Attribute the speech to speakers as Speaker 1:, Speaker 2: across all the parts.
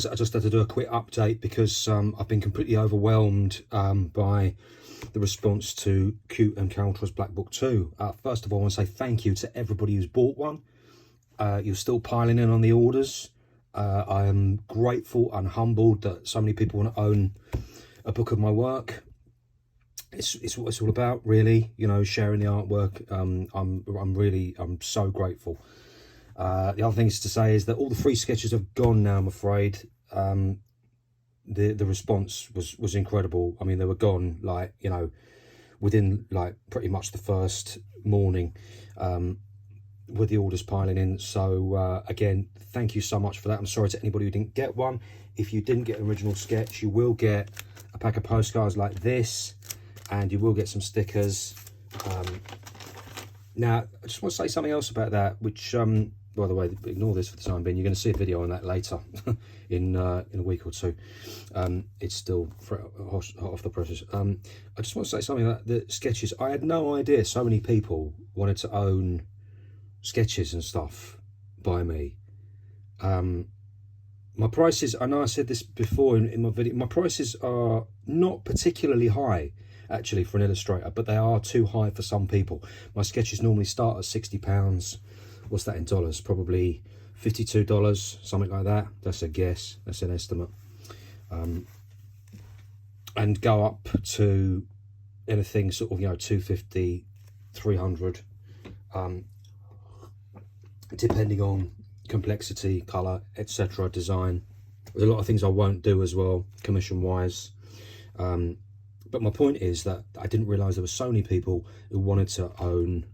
Speaker 1: guys, I just had to do a quick update because I've been completely overwhelmed by the response to Cute and Caltra's Black Book 2. First of all, I want to say thank you to everybody who's bought one. You're still piling in on the orders. I am grateful and humbled that so many people want to own a book of my work. It's what it's all about, really, you know, sharing the artwork. I'm so grateful. The other thing is to say is that all the free sketches have gone now, I'm afraid. The response was incredible. I mean, they were gone, like, you know, within like pretty much the first morning, with the orders piling in. So again, thank you so much for that. I'm sorry to anybody who didn't get one. If you didn't get an original sketch, you will get a pack of postcards like this, and you will get some stickers. Now, I just want to say something else about that, which, by the way, ignore this for the time being. You're going to see a video on that later in a week or two. It's still hot off the presses. I just want to say something about the sketches. I had no idea so many people wanted to own sketches and stuff by me. My prices, I know I said this before in my video, my prices are not particularly high, actually, for an illustrator, but they are too high for some people. My sketches normally start at £60. What's that in dollars? Probably $52, something like that. That's a guess. That's an estimate. And go up to anything sort of, you know, 250, 300, depending on complexity, colour, etc., design. There's a lot of things I won't do as well, commission-wise. But my point is that I didn't realise there were so many people who wanted to own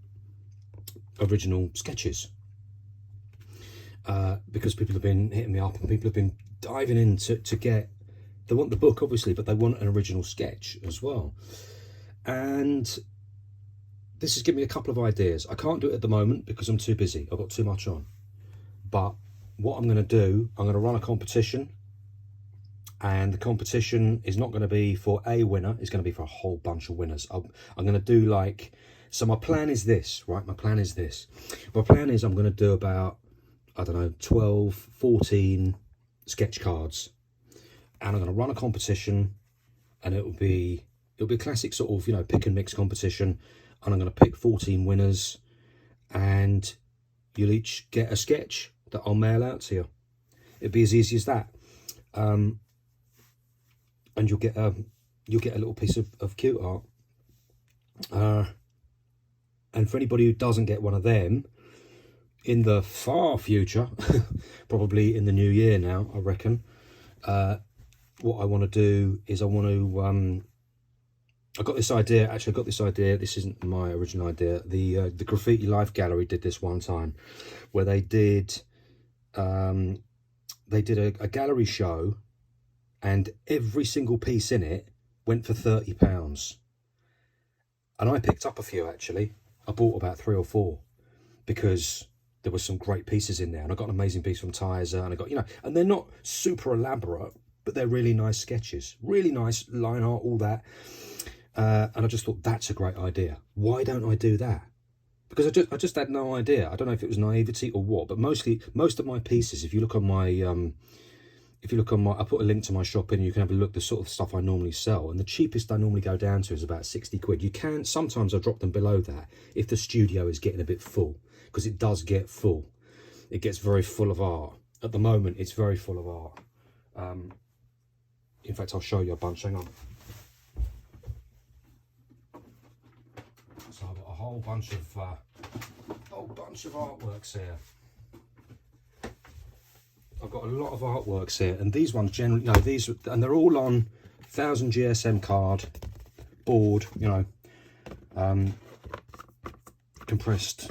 Speaker 1: original sketches, because people have been hitting me up and people have been diving in to get, they want the book obviously, but they want an original sketch as well. And this has given me a couple of ideas. I can't do it at the moment because I'm too busy. I've got too much on. But what I'm going to do, I'm going to run a competition, and the competition is not going to be for a winner, it's going to be for a whole bunch of winners. I'm going to do like, so my plan is this, right? My plan is this. My plan is I'm going to do about, I don't know, 12, 14 sketch cards. And I'm going to run a competition, and it'll be a classic sort of, you know, pick and mix competition. And I'm going to pick 14 winners, and you'll each get a sketch that I'll mail out to you. It'd be as easy as that. And you'll get a little piece of cute art. And for anybody who doesn't get one of them, in the far future, probably in the new year now, I reckon, what I want to do is I want to, I got this idea, actually I got this idea, this isn't my original idea, the Graffiti Life Gallery did this one time, where they did a gallery show, and every single piece in it went for £30. And I picked up a few, actually. I bought about 3 or 4 because there were some great pieces in there. And I got an amazing piece from Tizer, and I got, you know, and they're not super elaborate, but they're really nice sketches, really nice line art, all that. And I just thought, that's a great idea. Why don't I do that? Because I just had no idea. I don't know if it was naivety or what, but most of my pieces, if you look on my, I put a link to my shop in, you can have a look, the sort of stuff I normally sell. And the cheapest I normally go down to is about 60 quid. You can, sometimes I drop them below that if the studio is getting a bit full, because it does get full. It gets very full of art. At the moment, it's very full of art. In fact, I'll show you a bunch, hang on. So I've got a whole bunch of artworks here. I've got a lot of artworks here, and these ones generally, you know, these, and they're all on 1000 GSM card, board, you know, compressed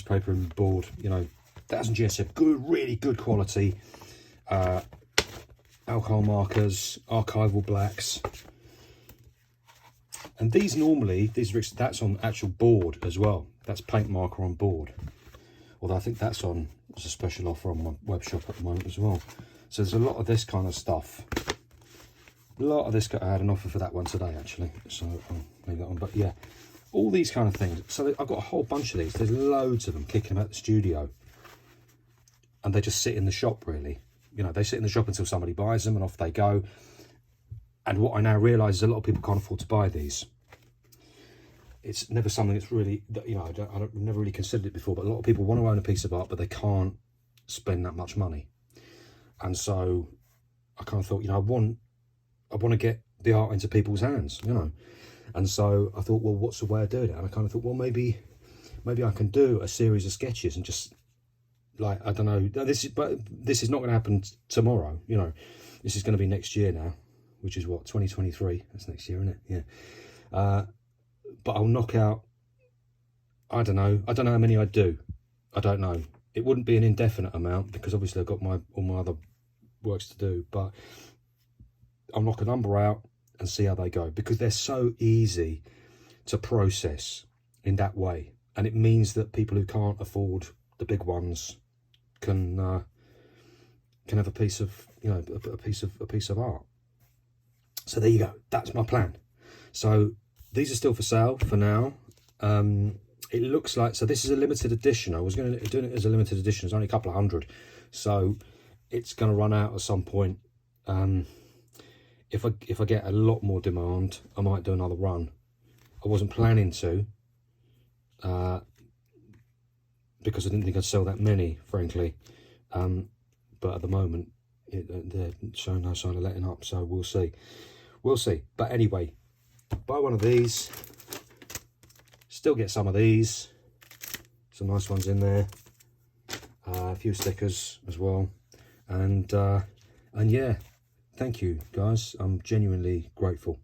Speaker 1: paper and board, you know, 1000 GSM, good, really good quality, alcohol markers, archival blacks. And these normally, that's on actual board as well. That's paint marker on board. Although I think that's on, there's a special offer on my web shop at the moment as well. So there's a lot of this kind of stuff. A lot of this, I had an offer for that one today actually. So I'll leave that on. But yeah, all these kind of things. So I've got a whole bunch of these. There's loads of them kicking about the studio. And they just sit in the shop really. You know, they sit in the shop until somebody buys them and off they go. And what I now realise is a lot of people can't afford to buy these. It's never something that's really, you know, I've never really considered it before, but a lot of people want to own a piece of art, but they can't spend that much money. And so I kind of thought, you know, I want to get the art into people's hands, you know. And so I thought, well, what's the way of doing it? And I kind of thought, well, maybe I can do a series of sketches and just, like, I don't know, but this is not going to happen tomorrow, you know. This is going to be next year now, which is what, 2023? That's next year, isn't it? Yeah. But I'll knock out, I don't know how many I'd do. I don't know. It wouldn't be an indefinite amount because obviously I've got all my other works to do, but I'll knock a number out and see how they go, because they're so easy to process in that way. And it means that people who can't afford the big ones can have a piece of, you know, a piece of art. So there you go. That's my plan. So these are still for sale for now. It looks like, so this is a limited edition. I was going to do it as a limited edition. It's only a couple of hundred, so it's going to run out at some point. If I get a lot more demand, I might do another run. I wasn't planning to, because I didn't think I'd sell that many, frankly. But at the moment, they're showing no sign of letting up, so we'll see. We'll see. But anyway, buy one of these. Still get some of these. Some nice ones in there. A few stickers as well. And yeah, thank you, guys. I'm genuinely grateful.